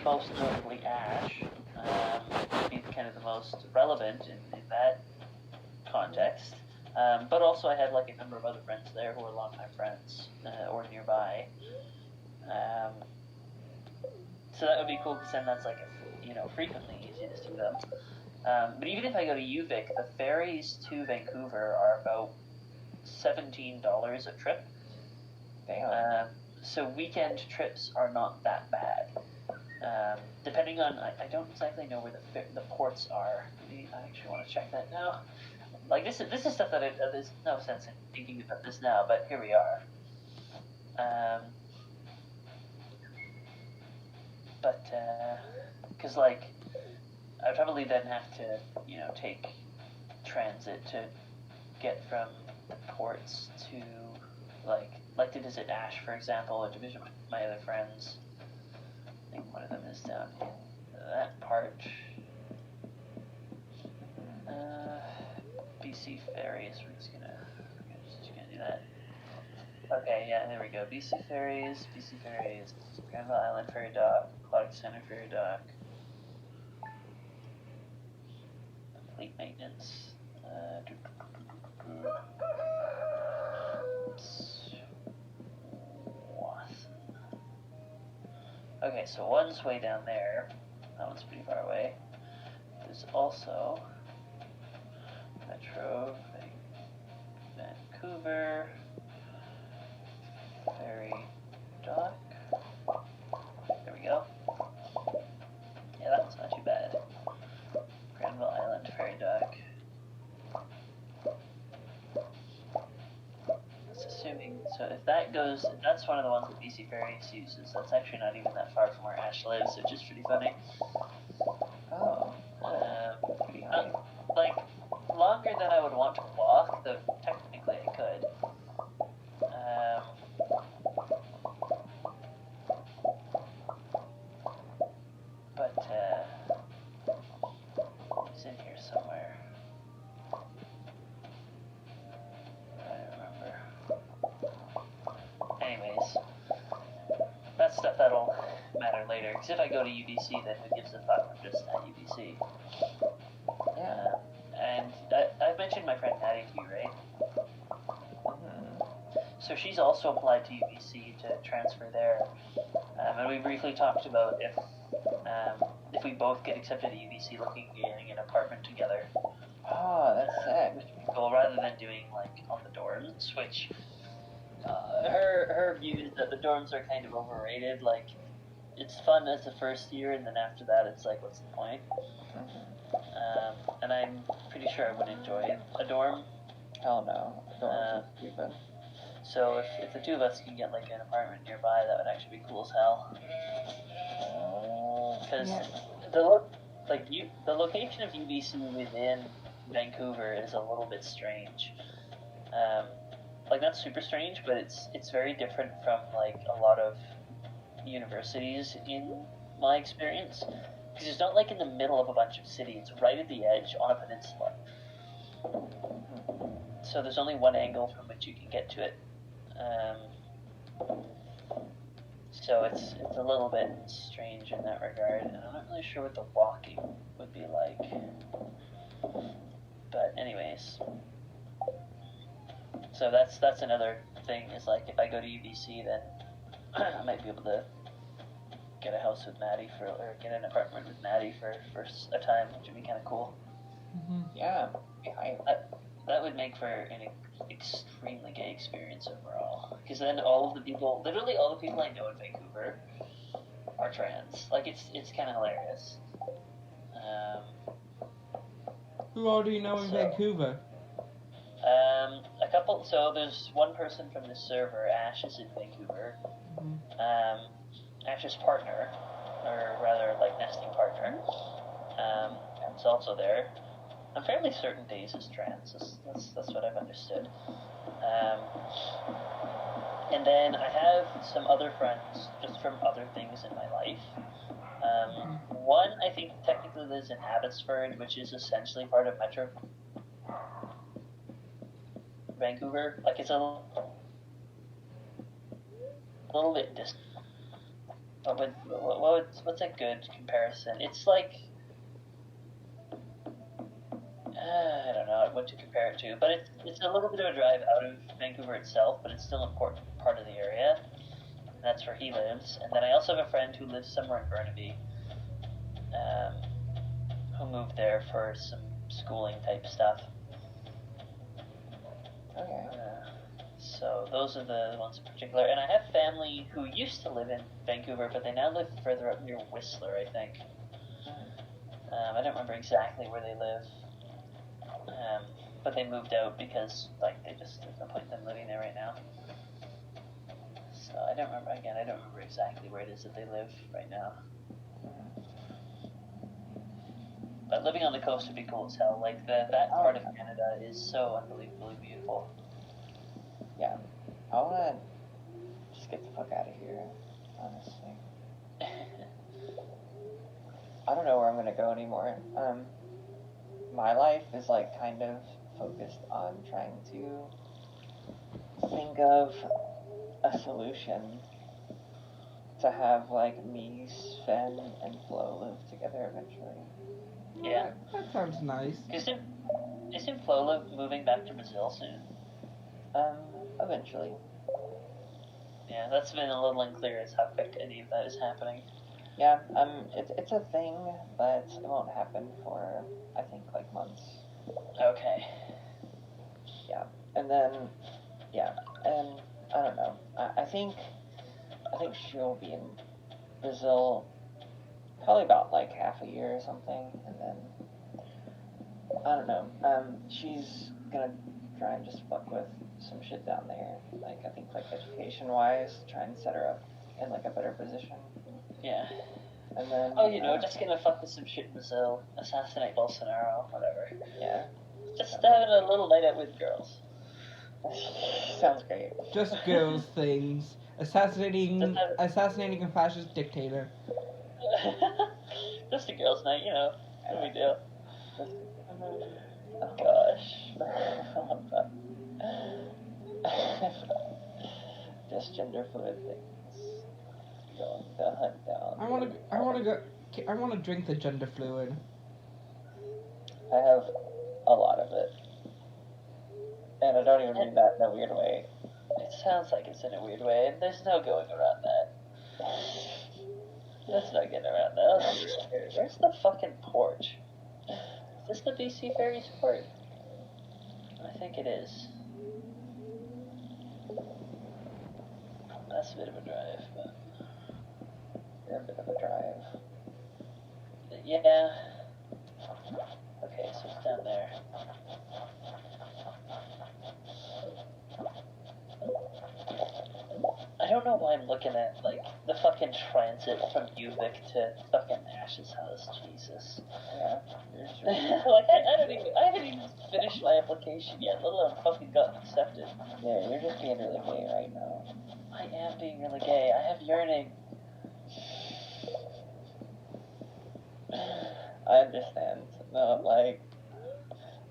most notably Ash, would be kind of the most relevant in that context. But also I had like a number of other friends there who were longtime friends or nearby. So that would be cool because then that's like frequently easy to see them. But even if I go to UVic, the ferries to Vancouver are about $17 a trip. Damn. So weekend trips are not that bad. Depending on, I don't exactly know where the ports are. Maybe I actually want to check that now. Like this is stuff that there's no sense in thinking about this now, but here we are. Because like I would probably then have to take transit to get from the ports to like to visit Ash, for example, or to visit my other friends. I think one of them is down in that part. BC ferries. We're just gonna do that. Okay, yeah, there we go. BC ferries, Granville Island Ferry Dock, Aquatic Center Ferry Dock. Fleet maintenance. Okay, so one's way down there. That one's pretty far away. There's also Metro Vancouver Ferry Dock. There we go. Yeah, that one's not too bad. Granville Island Ferry Dock. That's assuming. So if that goes, that's one of the ones that BC Ferries uses. That's actually not even that far from where Ash lives, which is pretty funny. Oh. Like longer than I would want to walk, though technically I could. It's in here somewhere. I don't remember. Anyways, that's stuff that'll matter later. Because if I go to UBC, then who gives a fuck? I'm just at UBC. Yeah. And I've mentioned my friend Hattie to you, right? So she's also applied to UBC to transfer there. And we briefly talked about if we both get accepted to UBC, looking at getting an apartment together. Oh, that's sick. Which would be cool, rather than doing like on the dorms, which her view is that the dorms are kind of overrated. Like it's fun as the first year, and then after that, it's like, what's the point? And I'm pretty sure I would enjoy a dorm. Hell no. Dorms are stupid. So if the two of us can get like an apartment nearby, that would actually be cool as hell. Because the location of UBC within Vancouver is a little bit strange. Like not super strange, but it's very different from like a lot of universities in my experience. Because it's not like in the middle of a bunch of cities; it's right at the edge on a peninsula. So there's only one angle from which you can get to it. So it's a little bit strange in that regard, and I'm not really sure what the walking would be like. But anyways, so that's another thing, is like if I go to UBC, then I might be able to get a house with Maddie or get an apartment with Maddie for a time, which would be kind of cool. Yeah. That would make for an extremely gay experience overall. Because then literally all the people I know in Vancouver are trans. Like, it's kind of hilarious. Who all do you know in Vancouver? A couple. So there's one person from this server. Ash is in Vancouver. Ash's partner, or rather, like nesting partner, is also there. I'm fairly certain Days is trans. That's what I've understood. And then I have some other friends just from other things in my life. One, I think, technically lives in Abbotsford, which is essentially part of Metro Vancouver. Like, it's a little bit distant. What's a good comparison? It's like I don't know what to compare it to, but it's a little bit of a drive out of Vancouver itself, but it's still an important part of the area. And that's where he lives. And then I also have a friend who lives somewhere in Burnaby, who moved there for some schooling type stuff. Okay. So those are the ones in particular. And I have family who used to live in Vancouver, but they now live further up near Whistler, I think. I don't remember exactly where they live. But they moved out because, like, there's no point in them living there right now. So I don't remember exactly where it is that they live right now. But living on the coast would be cool as hell. Like, that part of Canada is so unbelievably beautiful. Yeah. I wanna just get the fuck out of here, honestly. I don't know where I'm gonna go anymore. My life is, like, kind of focused on trying to think of a solution to have, like, me, Sven, and Flo live together eventually. Yeah. That sounds nice. Isn't Flo moving back to Brazil soon? Eventually. Yeah, that's been a little unclear as how quick any of that is happening. Yeah, it's a thing, but it won't happen for, I think, like, months. Okay. Yeah, and then, and I don't know. I think she'll be in Brazil probably about, like, half a year or something, and then, I don't know. She's gonna try and just fuck with some shit down there. Like, I think, like, education-wise, try and set her up in, like, a better position. Yeah. And then... just gonna fuck with some shit in Brazil, assassinate Bolsonaro, whatever. Yeah. Just having a little night out with girls. Sounds great. Just girls things. Assassinating a fascist dictator. Just a girls' night, no big deal. Oh, Gosh. Just gender fluid things. Going to hunt down. I wanna drink the gender fluid. I have a lot of it. And I don't even mean that in a weird way. It sounds like it's in a weird way, and there's no going around that. Let's not get around that. Where's the fucking porch? Is this the BC Ferries port? I think it is. That's a bit of a drive, but... You're a bit of a drive. Yeah. Okay, so it's down there. I don't know why I'm looking at, like, the fucking transit from Ubik to fucking Ash's house. Jesus. Yeah. Like, I haven't even finished my application yet, let alone fucking gotten accepted. Yeah, you're just being really gay right now. I am being really gay. I have yearning. I understand. No, like,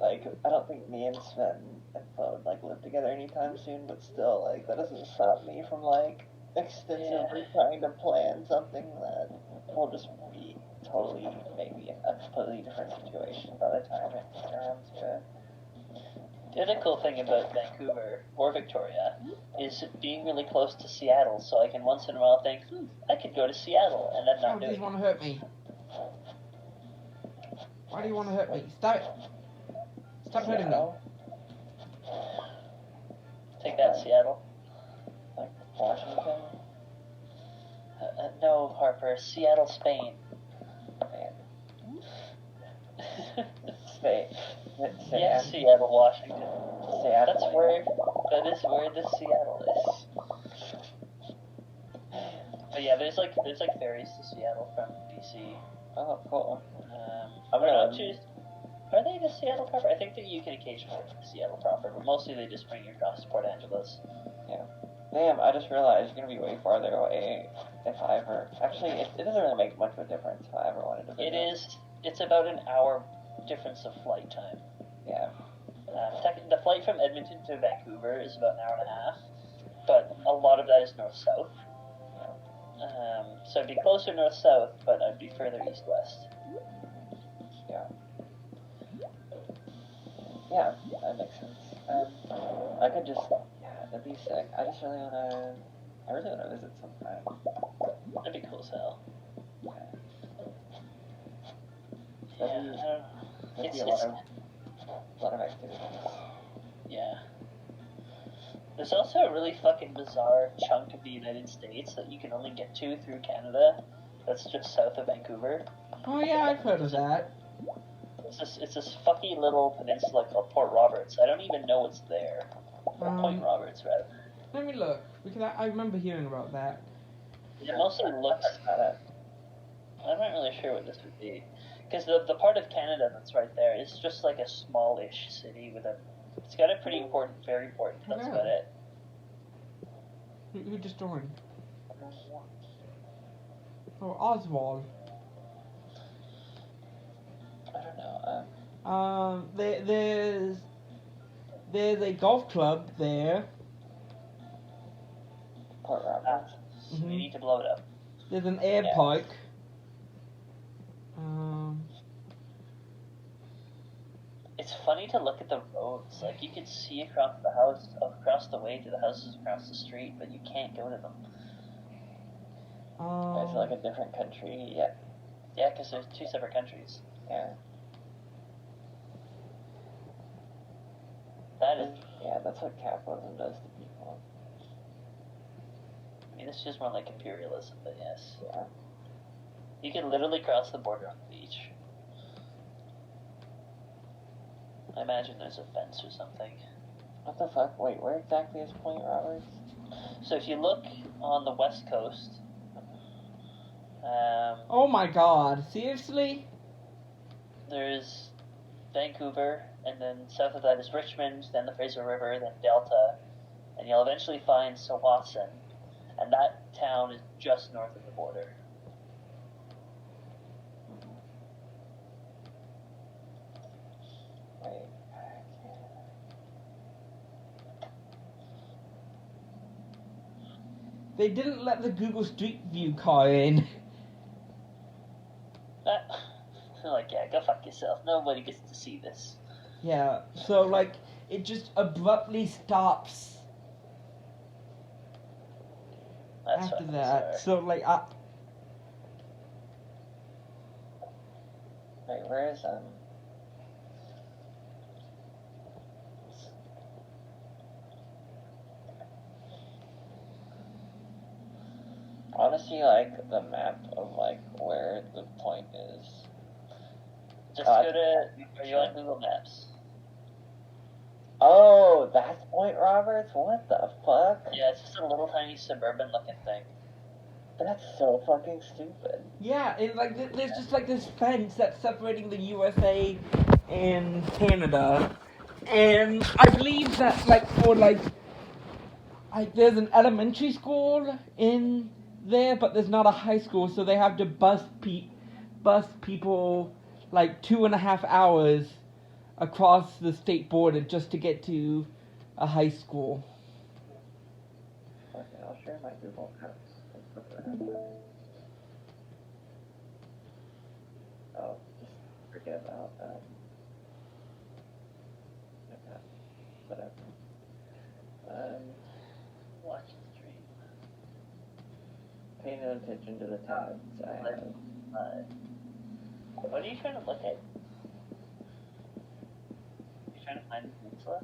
I don't think me and Sven and Flo would, like, live together anytime soon, but still, like, that doesn't stop me from, like, extensively trying to plan something that will just be totally, maybe, a completely different situation by the time it comes around to it. The other cool thing about Vancouver, or Victoria, is being really close to Seattle, so I can once in a while think, I could go to Seattle, and then not do Why do it. you want to hurt me? Why do you want to hurt me? Stop it! Stop hurting me. Take that, Seattle. Like, Washington? No, Harper. Seattle, Spain. Spain. Yeah, Seattle, Washington. Seattle. That is where the Seattle is. But yeah, there's like ferries to Seattle from BC. Oh, cool. Are they to Seattle proper? I think that you can occasionally go to Seattle proper, but mostly they just bring you across to Port Angeles. Yeah. Damn, I just realized you're gonna be way farther away if I ever... Actually, it doesn't really make much of a difference if I ever wanted to visit. It's about an hour difference of flight time. Yeah. The flight from Edmonton to Vancouver is about an hour and a half, but a lot of that is north-south. So I'd be closer north-south, but I'd be further east-west. Yeah, that makes sense. I could just, that'd be sick. I really wanna visit sometime. That'd be cool as hell. That'd Yeah, be, I don't know. that'd be a lot of activities. Yeah. There's also a really fucking bizarre chunk of the United States that you can only get to through Canada. That's just south of Vancouver. Oh yeah, I've heard of that. It's this fucky little peninsula called Port Roberts. I don't even know what's there. Or Point Roberts, rather. Let me look, because I remember hearing about that. It mostly looks... I'm not really sure what this would be. Because the part of Canada that's right there is just like a smallish city with a... It's got a pretty important ferry port. That's about it. Who just joined? Oh, Oswald. I don't know. There's a golf club there. Port Roberts. We need to blow it up. There's an air park. It's funny to look at the roads. Like, you can see across the way to the houses across the street, but you can't go to them. It's like a different country, yeah. Yeah, because there's two separate countries. Yeah. That is... Yeah, that's what capitalism does to people. I mean, it's just more like imperialism, but yes. Yeah. You can literally cross the border on the beach. I imagine there's a fence or something. What the fuck? Wait, where exactly is Point Roberts? So if you look on the west coast... oh my god, seriously? There's Vancouver, and then south of that is Richmond, then the Fraser River, then Delta, and you'll eventually find Sawasan, and that town is just north of the border. Wait, They didn't let the Google Street View car in. Like, yeah, go fuck yourself. Nobody gets to see this. Yeah, so like, it just abruptly stops That's after fucking that. bizarre. So like, wait, where is honestly, like, the map of, like, where the point is. Just go to... Are you on Google Maps? Oh, that's Point Roberts? What the fuck? Yeah, it's just a little tiny suburban looking thing. That's so fucking stupid. yeah, it like there's just like this fence that's separating the USA and Canada, and I believe that like for like there's an elementary school in there, but there's not a high school, so they have to bus people like 2.5 hours across the state border just to get to a high school. Okay, I'll share my Google Maps. Oh, just forget about okay, whatever. Watch the stream. Pay no attention to the tabs I have. What are you trying to look at? You trying to find the peninsula?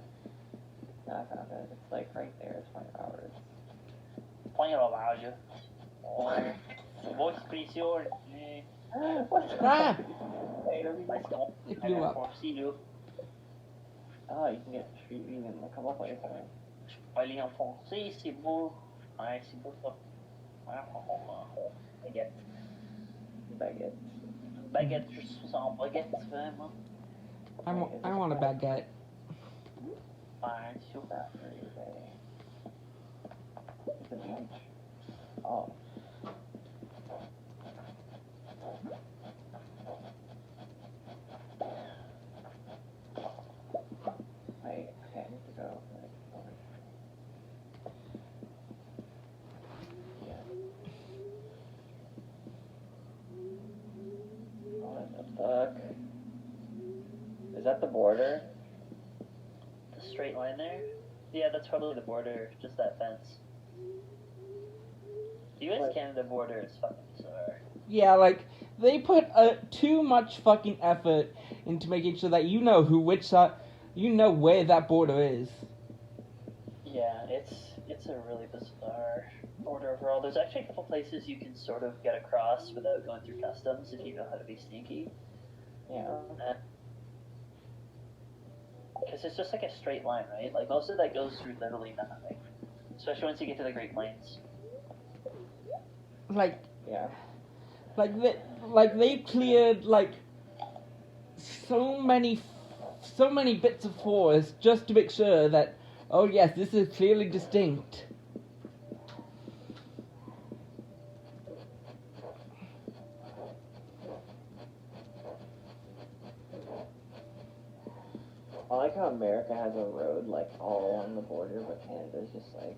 No, I found it. It's like right there. It's Point Roberts. Point around you. Vou expressão de... What's Ah! It blew up. Oh, you can get street view in a couple of places. Olha en français, c'est beau. Ouais, c'est beau ça. Baguette. Baguette. Baguette, je suis en baguette, vraiment. I want a baguette. Ouais, super. It's a beach. Oh. Wait, okay, I need to go. Yeah. fuck? Is that the border? The straight line there? Yeah, that's probably the border, just that fence. The US-Canada border is fucking bizarre. Yeah, like, they put too much fucking effort into making sure that you know which side, you know where that border is. Yeah, it's a really bizarre border overall. There's actually a couple places you can sort of get across without going through customs if you know how to be sneaky. Yeah. Because it's just like a straight line, right? Like, most of that goes through literally nothing. Especially once you get to the Great Plains. Like, Yeah. they cleared, like, so many bits of forest just to make sure that, oh yes, this is clearly distinct. I like how America has a road like all along the border, but Canada's just like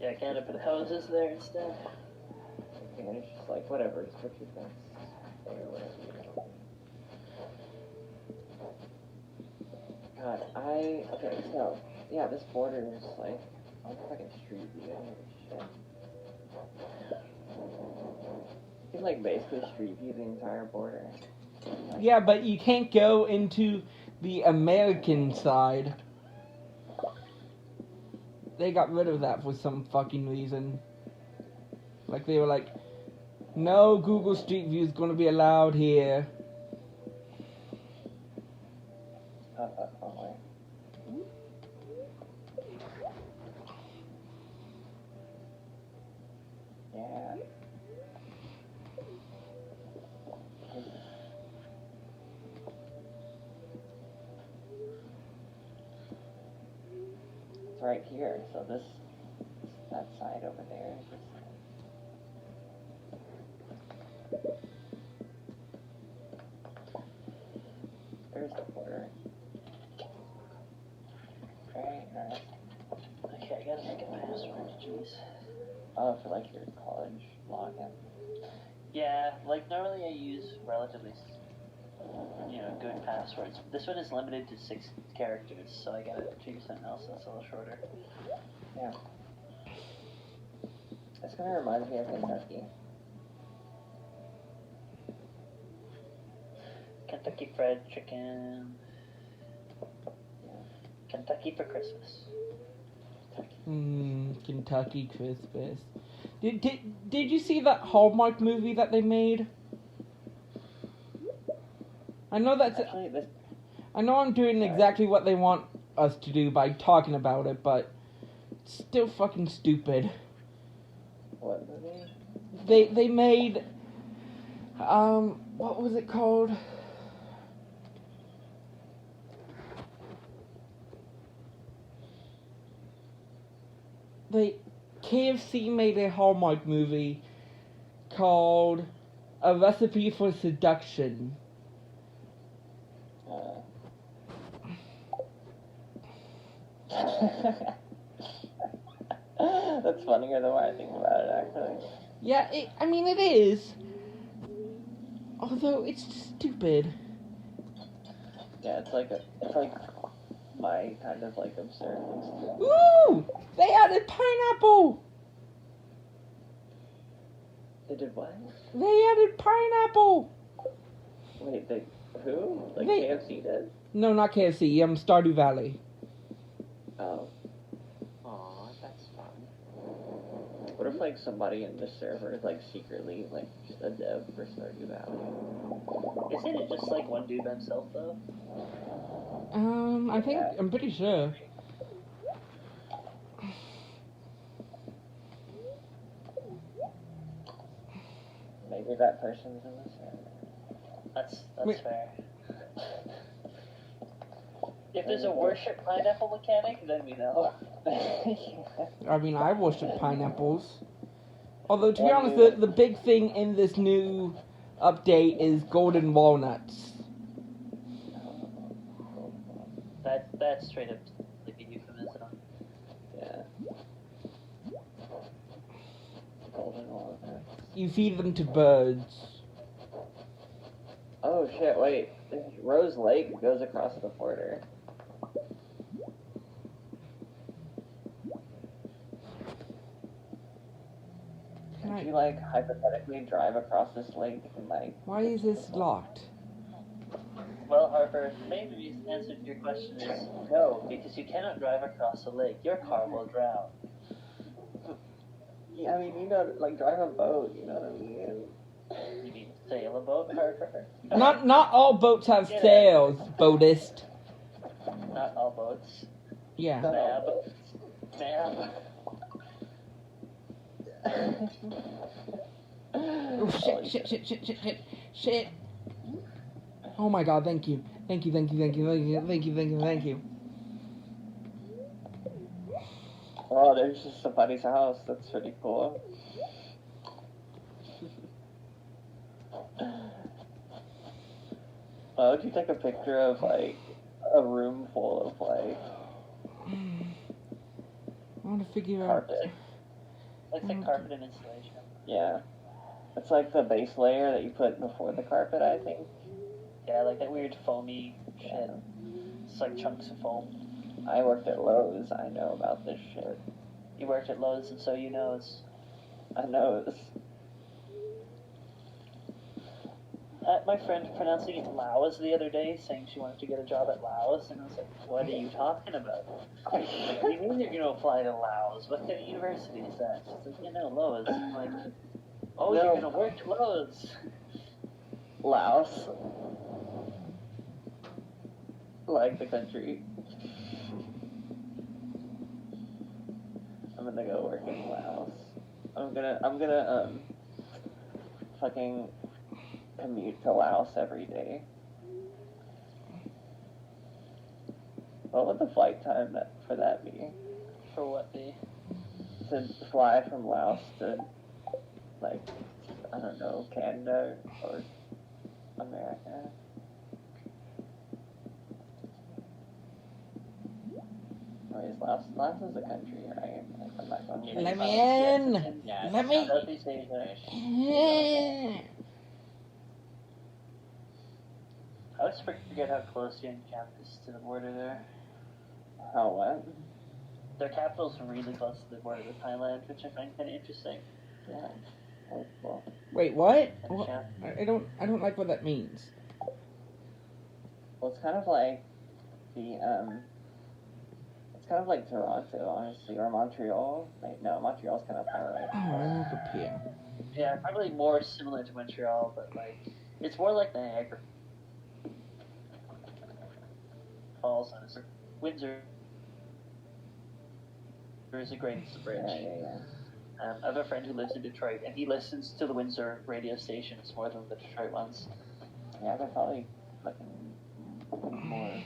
Yeah, Canada put houses there instead. Canada's just like whatever, just put your fence there or whatever. God, okay, so yeah, this border is like I'm fucking street view. Shit. You can like basically street view the entire border. Yeah, but you can't go into the American side. They got rid of that for some fucking reason. Like, they were like, no Google Street View is going to be allowed here. Yeah. It's right here, so that side over there is this side. There's the border. Right, nice. Okay, I gotta make a password, jeez. Oh, for like your college login. Yeah, like normally I use relatively, good passwords. This one is limited to 6 characters, so I gotta choose something else that's a little shorter. Yeah. This kind of reminds me of Kentucky. Kentucky Fried Chicken. Kentucky for Christmas. Kentucky Christmas. Did you see that Hallmark movie that they made? I know that's Actually, I know I'm doing exactly what they want us to do by talking about it, but it's still fucking stupid. What movie? They made what was it called? KFC made a Hallmark movie called A Recipe for Seduction. That's funnier the more I think about it, actually. Yeah, it is. Although it's stupid. Yeah, it's like my kind of like absurd. Ooh! They added pineapple! They did what? They added pineapple! Wait, who? Like They- KFC did? No, not KFC, Stardew Valley. Oh. Aw, that's fun. What if like somebody in the server is like secretly like just a dev for Stardew Valley? Isn't it just like one dude by himself though? I'm pretty sure. Maybe that person's in the server. That's Wait. fair. If there's a worship pineapple mechanic, then we know. I mean, I worship pineapples. Although, to be honest, the big thing in this new update is golden walnuts. That's straight up like a euphemism. Yeah. Golden walnuts. You feed them to birds. Oh shit! Wait, Rose Lake goes across the border. Could you like hypothetically drive across this lake and like? Why is this locked? Well, Harper, maybe the answer to your question is no, because you cannot drive across a lake. Your car will drown. Yeah, I mean, you know, like drive a boat. You know what I mean? You mean sail a boat, Harper? Not all boats have Get sails, boatist. Not all boats. Yeah. Mab. Mab. Oh shit. Oh my god, thank you. Thank you. Oh, there's just somebody's house. That's pretty cool. Why would you take a picture of like a room full of like I want to figure out. carpet? Looks like carpet and insulation. Yeah, it's like the base layer that you put before the carpet, I think. Yeah, like that weird foamy shit. Yeah. It's like chunks of foam. I worked at Lowe's. I know about this shit. You worked at Lowe's, and so you know it's. I know it's. My friend pronouncing it Laos the other day, saying she wanted to get a job at Laos, and I was like, what are you talking about? Like, what do you mean you're going to apply to Laos? What kind of university is that? She's like, Lowe's. I'm like, oh, No. you're going to work at Lowe's. Laos. Like the country. I'm gonna go work in Laos. I'm gonna fucking commute to Laos every day. What would the flight time for that be? For what be? To fly from Laos to, like, I don't know, Canada or America? Anyways, Laos is a country, right? Like, I'm not going to Let me in. Yeah, Let me. Southeast Asia. I always forget how close Yangon is to the border there. How what? Their capital's really close to the border with Thailand, which I find kind of interesting. Yeah. Oh, well. Wait, what? What? Yeah. I don't like what that means. Well, it's kind of like the it's kind of like Toronto, honestly, or Montreal. Like, no, Montreal's kind of far away. Oh, I woke up here. Yeah, probably more similar to Montreal, but like it's more like Niagara Falls. Honestly, Windsor is a great bridge. Yeah. I have a friend who lives in Detroit, and he listens to the Windsor radio stations more than the Detroit ones. Yeah, they're probably fucking more.